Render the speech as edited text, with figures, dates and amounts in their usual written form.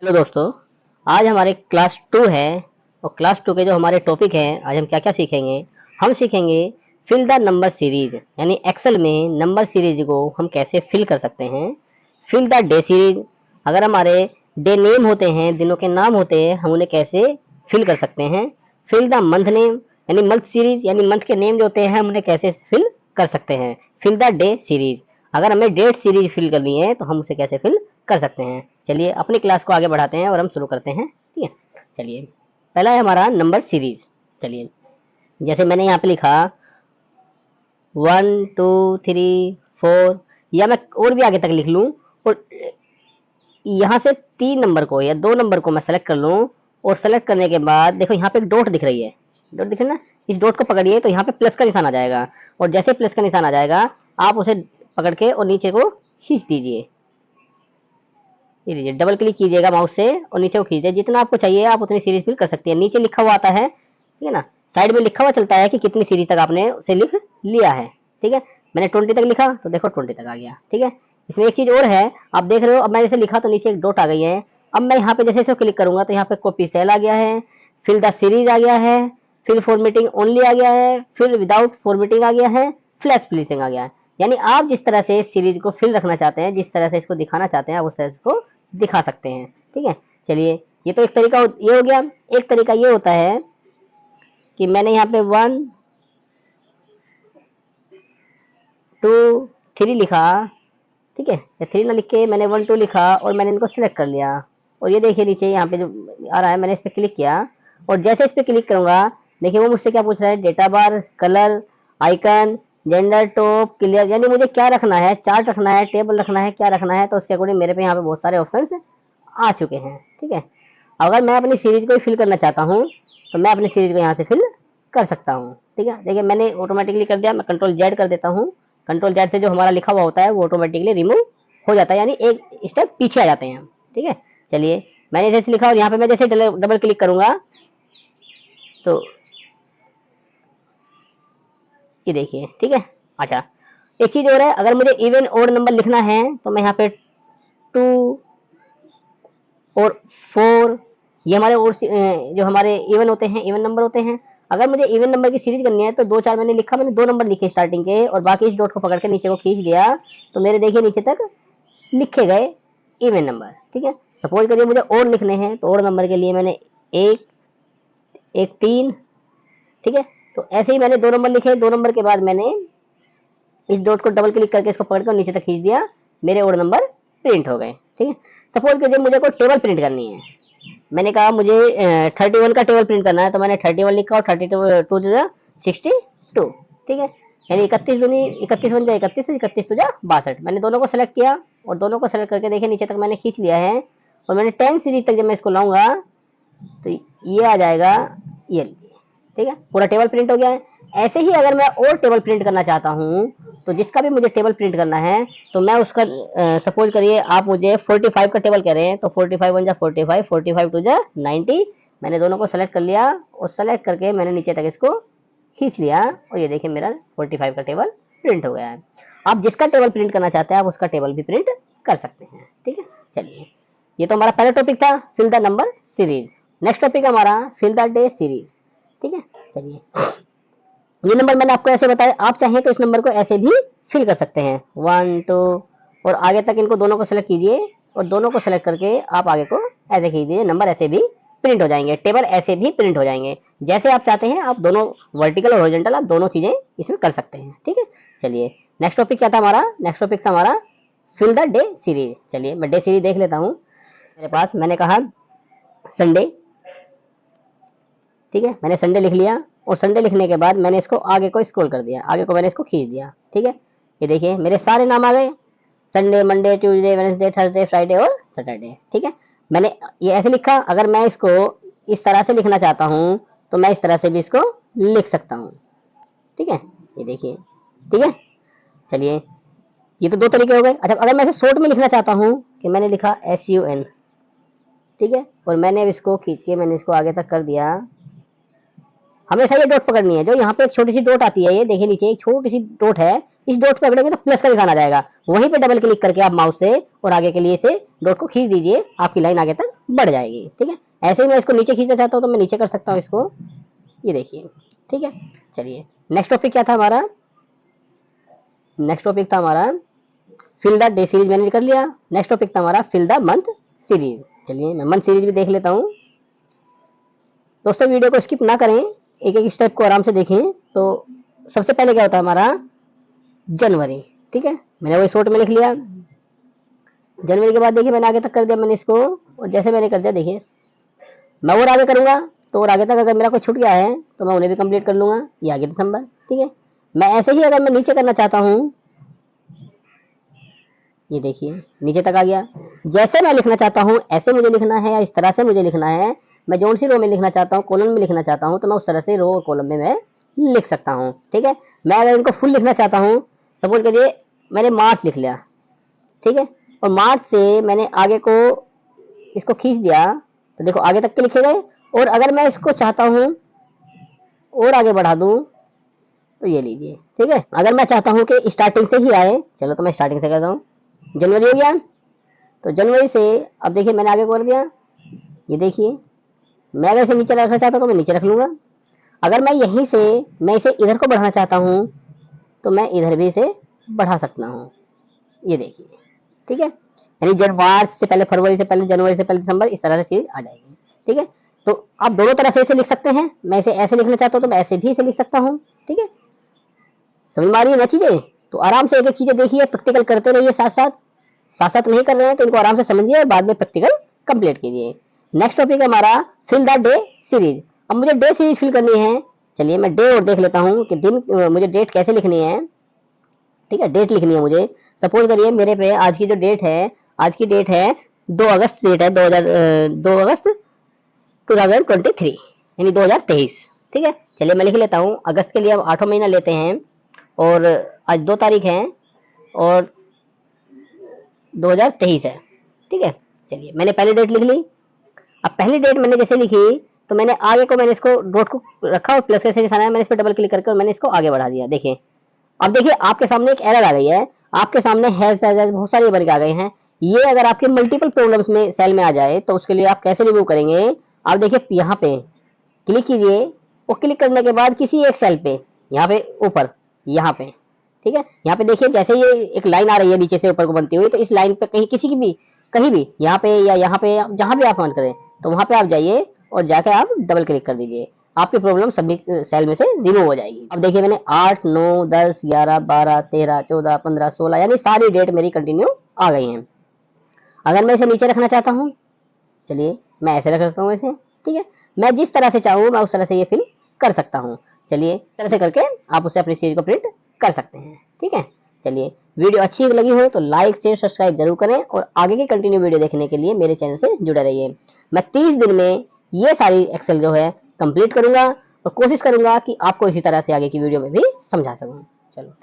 Hello दोस्तों। आज हमारे क्लास 2 है और क्लास 2 के जो हमारे टॉपिक हैं, आज हम क्या क्या सीखेंगे। हम सीखेंगे फिल द नंबर सीरीज, यानी एक्सेल में नंबर सीरीज को हम कैसे फिल कर सकते हैं। फिल द डे सीरीज, अगर हमारे डे नेम होते हैं, दिनों के नाम होते हैं, हम उन्हें कैसे फिल कर सकते हैं। फिल द मंथ नेम, यानी मंथ सीरीज, यानी मंथ के नेम जो होते हैं हम उन्हें कैसे फिल कर सकते हैं। फिल द डे सीरीज, अगर हमें डेट सीरीज फिल करनी है तो हम उसे कैसे फिल कर सकते हैं। चलिए अपनी क्लास को आगे बढ़ाते हैं और हम शुरू करते हैं। ठीक है, चलिए पहला है हमारा नंबर सीरीज। चलिए जैसे मैंने यहाँ पे लिखा 1 2 3 4, या मैं और भी आगे तक लिख लूँ और यहाँ से 3 नंबर को या 2 नंबर को मैं सेलेक्ट कर लूँ और सेलेक्ट करने के बाद देखो यहाँ पे एक डॉट दिख रही है, डॉट दिख रही है ना। इस डॉट को पकड़िए तो यहाँ पे प्लस का निशान आ जाएगा और जैसे प्लस का निशान आ जाएगा आप उसे पकड़ के और नीचे को खींच दीजिए। ये लीजिए, डबल क्लिक कीजिएगा माउस से और नीचे को खींच दीजिए। जितना आपको चाहिए आप उतनी सीरीज फिल कर सकती है। नीचे लिखा हुआ आता है, ठीक है ना, साइड में लिखा हुआ चलता है कि कितनी सीरीज तक आपने उसे लिख लिया है। ठीक है, मैंने 20 तक लिखा तो देखो 20 तक आ गया। ठीक है, इसमें एक चीज और है, आप देख रहे हो, अब मैंने जैसे लिखा तो नीचे एक डॉट आ गई है। अब मैं यहाँ पे जैसे इसे क्लिक करूंगा तो यहाँ पे कॉपी सेल आ गया है, फिल द सीरीज आ गया है, फिल फॉर्मेटिंग ओनली आ गया है, फिल विदाउट फॉर्मेटिंग आ गया है, फ्लैश फिलिंग आ गया है। यानी आप जिस तरह से सीरीज को फिल रखना चाहते हैं, जिस तरह से इसको दिखाना चाहते हैं, आप उस तरह से इसको दिखा सकते हैं। ठीक है, चलिए ये तो एक तरीका ये हो गया। एक तरीका ये होता है कि मैंने यहाँ पे 1 2 3 लिखा, ठीक है, या 3 ना लिख के मैंने 1 2 लिखा और मैंने इनको सिलेक्ट कर लिया और ये देखिए नीचे यहाँ पे जो आ रहा है, मैंने इस पर क्लिक किया और जैसे इस पर क्लिक करूंगा देखिए वो मुझसे क्या पूछ रहा है, data bar, colour, icon, gender, top, clear, यानी मुझे क्या रखना है, चार्ट रखना है, टेबल रखना है, क्या रखना है। तो उसके अकॉर्डिंग मेरे पे यहाँ पे बहुत सारे ऑप्शंस आ चुके हैं। ठीक है, अगर मैं अपनी सीरीज को फिल करना चाहता हूँ तो मैं अपनी सीरीज को यहाँ से फिल कर सकता हूँ। ठीक है, देखिए मैंने ऑटोमेटिकली कर दिया। मैं कंट्रोल जेड कर देता हूँ। कंट्रोल जेड से जो हमारा लिखा हुआ होता है वो ऑटोमेटिकली रिमूव हो जाता है, यानी एक स्टेप पीछे आ जाते हैं हम। ठीक है, चलिए मैंने जैसे लिखा और यहाँ पे मैं जैसे डबल क्लिक करूंगा तो ये देखिए। ठीक है, अच्छा एक चीज और है, अगर मुझे इवन ओड नंबर लिखना है तो मैं यहाँ पे 2 और 4, ये हमारे और जो हमारे इवन होते हैं, इवन नंबर होते हैं। अगर मुझे इवन नंबर की सीरीज करनी है तो 2 4 मैंने लिखा, मैंने 2 नंबर लिखे स्टार्टिंग के और बाकी इस डॉट को पकड़ के नीचे को खींच दिया तो मेरे देखिए नीचे तक लिखे गए इवन नंबर। ठीक है, सपोज करिए मुझे और लिखने हैं तो और नंबर के लिए मैंने 1 1 3, ठीक है, तो ऐसे ही मैंने 2 नंबर लिखे। 2 नंबर के बाद मैंने इस डॉट को डबल क्लिक करके इसको पकड़ कर नीचे तक खींच दिया, मेरे और नंबर प्रिंट हो गए। ठीक है, सपोज कीजिए मुझे कोई टेबल प्रिंट करनी है, मैंने कहा मुझे 31 का टेबल प्रिंट करना है तो मैंने 31 लिखा और 32 ठीक है, यानी 31 बन जाए 31, 31 तो जा 62। मैंने दोनों को सेलेक्ट किया और दोनों को सेलेक्ट करके देखिए नीचे तक मैंने खींच लिया है और मैंने 10 सीरीज तक जब मैं इसको लाऊंगा तो ये आ जाएगा, ये लीजिए। ठीक है, पूरा टेबल प्रिंट हो गया है। ऐसे ही अगर मैं और टेबल प्रिंट करना चाहता हूँ तो जिसका भी मुझे टेबल प्रिंट करना है तो मैं उसका सपोज करिए आप मुझे 45 का टेबल कह रहे हैं तो 45 1 जा 45, 45 2 जा 90। मैंने दोनों को सेलेक्ट कर लिया और सेलेक्ट करके मैंने नीचे तक इसको खींच लिया और ये देखिए मेरा 45 का टेबल प्रिंट हो गया है। आप जिसका टेबल प्रिंट करना चाहते हैं आप उसका टेबल भी प्रिंट कर सकते हैं। ठीक है, चलिए ये तो हमारा पहला टॉपिक था, fill the number series. Next topic हमारा फिल द डे सीरीज। ठीक है, चलिए ये नंबर मैंने आपको ऐसे बताया, आप चाहें तो इस नंबर को ऐसे भी फिल कर सकते हैं 1 2 और आगे तक इनको दोनों को सेलेक्ट कीजिए और दोनों को सेलेक्ट करके आप आगे को ऐसे कीजिए, नंबर ऐसे भी प्रिंट हो जाएंगे, टेबल ऐसे भी प्रिंट हो जाएंगे। जैसे आप चाहते हैं आप दोनों वर्टिकल और हॉरिजॉन्टल आप दोनों चीजें इसमें कर सकते हैं। ठीक है, चलिए नेक्स्ट टॉपिक क्या था हमारा, नेक्स्ट टॉपिक था हमारा फिल द डे सीरीज। चलिए मैं डे सीरीज देख लेता हूँ मेरे पास। मैंने कहा संडे, ठीक है, मैंने संडे लिख लिया और संडे लिखने के बाद मैंने इसको आगे को स्क्रॉल कर दिया, आगे को मैंने इसको खींच दिया। ठीक है, ये देखिए मेरे सारे नाम आ गए, Sunday, Monday, Tuesday, Wednesday, Thursday, Friday और सैटरडे। ठीक है, मैंने ये ऐसे लिखा। अगर मैं इसको इस तरह से लिखना चाहता हूँ तो मैं इस तरह से भी इसको लिख सकता हूँ। ठीक है, ये देखिए। ठीक है, चलिए ये तो 2 तरीके हो गए। अच्छा अगर मैं इसे शॉर्ट में लिखना चाहता हूँ कि मैंने लिखा SUN, ठीक है, और मैंने इसको खींच के मैंने इसको आगे तक कर दिया हमेशा ये डॉट पकड़नी है। जो यहाँ पे एक छोटी सी डॉट आती है, ये देखिए नीचे एक छोटी सी डॉट है, इस डॉट पे पकड़ेंगे तो प्लस का निशान आ जाएगा, वहीं पे डबल क्लिक करके आप माउस से और आगे के लिए से डॉट को खींच दीजिए, आपकी लाइन आगे तक बढ़ जाएगी। ठीक है, ऐसे ही मैं इसको नीचे खींचना चाहता हूँ तो मैं नीचे कर सकता हूँ इसको, ये देखिए। ठीक है, चलिए नेक्स्ट टॉपिक क्या था हमारा, नेक्स्ट टॉपिक था हमारा फिल द डे सीरीज, मैंने कर लिया। नेक्स्ट टॉपिक था हमारा फिल द मंथ सीरीज। चलिए मैं मंथ सीरीज भी देख लेता हूँ। दोस्तों वीडियो को स्किप ना करें, एक एक स्टेप को आराम से देखें। तो सबसे पहले क्या होता है हमारा जनवरी। ठीक है, मैंने वो शॉर्ट में लिख लिया। जनवरी के बाद देखिए मैंने आगे तक कर दिया मैंने इसको, और जैसे मैंने कर दिया देखिए मैं और आगे करूंगा तो और आगे तक अगर मेरा कोई छूट गया है तो मैं उन्हें भी कंप्लीट कर लूंगा। ये आगे दिसंबर। ठीक है, मैं ऐसे ही अगर मैं नीचे करना चाहता हूँ, ये देखिए नीचे तक आ गया। जैसे मैं लिखना चाहता हूँ ऐसे मुझे लिखना है या इस तरह से मुझे लिखना है, मैं जोन सी रो में लिखना चाहता हूँ, कॉलम में लिखना चाहता हूँ, तो मैं उस तरह से रो और कॉलम में मैं लिख सकता हूँ। ठीक है, मैं अगर इनको फुल लिखना चाहता हूँ, सपोज करिए मैंने मार्च लिख लिया। ठीक है, और मार्च से मैंने आगे को इसको खींच दिया तो देखो आगे तक के लिखे गए। और अगर मैं इसको चाहता हूँ और आगे बढ़ा दूं तो ये लीजिए। ठीक है, अगर मैं चाहता हूँ कि स्टार्टिंग से ही आए, चलो तो मैं स्टार्टिंग से करता हूँ। जनवरी हो गया, तो जनवरी से अब देखिए मैंने आगे कर दिया। ये देखिए मैं अगर इसे नीचे रखना चाहता हूँ तो मैं नीचे रख लूंगा। अगर मैं यहीं से मैं इसे इधर को बढ़ाना चाहता हूँ तो मैं इधर भी इसे बढ़ा सकता हूँ। ये देखिए, ठीक है, यानी मार्च से पहले, फरवरी से पहले, जनवरी से पहले दिसंबर, इस तरह से सीरीज आ जाएगी। ठीक है, तो आप दोनों तरह से इसे लिख सकते हैं। मैं इसे ऐसे लिखना चाहता हूँ तो मैं ऐसे भी इसे लिख सकता हूँ। ठीक है, समझ में आ रही है ना चीजें? तो आराम से एक एक चीजें देखिए, प्रैक्टिकल करते रहिए साथ साथ। साथ साथ नहीं कर रहे हैं तो इनको आराम से समझिए और बाद में प्रैक्टिकल कंप्लीट कीजिए। नेक्स्ट टॉपिक है हमारा फिल द डे सीरीज। अब मुझे डे सीरीज फिल करनी है। चलिए मैं डे और देख लेता हूँ कि दिन, मुझे डेट कैसे लिखनी है। ठीक है, डेट लिखनी है मुझे। सपोज करिए मेरे पे आज की जो डेट है, आज की डेट है 2 अगस्त डेट है, 2 अगस्त 2023 यानी 2023। ठीक है, चलिए मैं लिख लेता हूँ। अगस्त के लिए हम 8वां महीना लेते हैं और आज 2 तारीख है और 2023 है। ठीक है, चलिए मैंने पहली डेट लिख ली। अब पहली डेट मैंने जैसे लिखी तो मैंने आगे को, मैंने इसको डॉट को रखा और प्लस के निशान आया, मैंने इस पर डबल क्लिक करके और मैंने इसको आगे बढ़ा दिया। देखिए अब देखिए आपके सामने एक एरर आ गई है, आपके सामने हेल्थ बहुत सारे बन के आ गए हैं। ये अगर आपके मल्टीपल प्रॉब्लम्स में सेल में आ जाए तो उसके लिए आप कैसे रिमूव करेंगे? आप देखिए यहाँ पे क्लिक कीजिए और क्लिक करने के बाद किसी एक सेल पे, यहाँ पे ऊपर, यहाँ पे, ठीक है, यहाँ पे देखिए जैसे ये एक लाइन आ रही है नीचे से ऊपर को बनती हुई, तो इस लाइन पे कहीं किसी की भी, कहीं भी यहाँ पे या यहाँ पे, जहाँ भी आप मन करें तो वहाँ पे आप जाइए और जाकर आप डबल क्लिक कर दीजिए। आपकी प्रॉब्लम सभी सेल में से रिमूव हो जाएगी। अब देखिए मैंने 8, 9, 10, 11, 12, 13, 14, 15, 16 यानी सारी डेट मेरी कंटिन्यू आ गई हैं। अगर मैं इसे नीचे रखना चाहता हूँ, चलिए मैं ऐसे रख सकता हूँ इसे। ठीक है, मैं जिस तरह से चाहूँ मैं उस तरह से ये फिल कर सकता हूँ। चलिए इस तरह से करके आप उससे अपनी सीरीज को प्रिंट कर सकते हैं। ठीक है, चलिए वीडियो अच्छी लगी हो तो लाइक शेयर सब्सक्राइब जरूर करें और आगे की कंटिन्यू वीडियो देखने के लिए मेरे चैनल से जुड़े रहिए। मैं 30 दिन में ये सारी एक्सेल जो है कंप्लीट करूंगा और कोशिश करूंगा कि आपको इसी तरह से आगे की वीडियो में भी समझा सकूं। चलो थैंक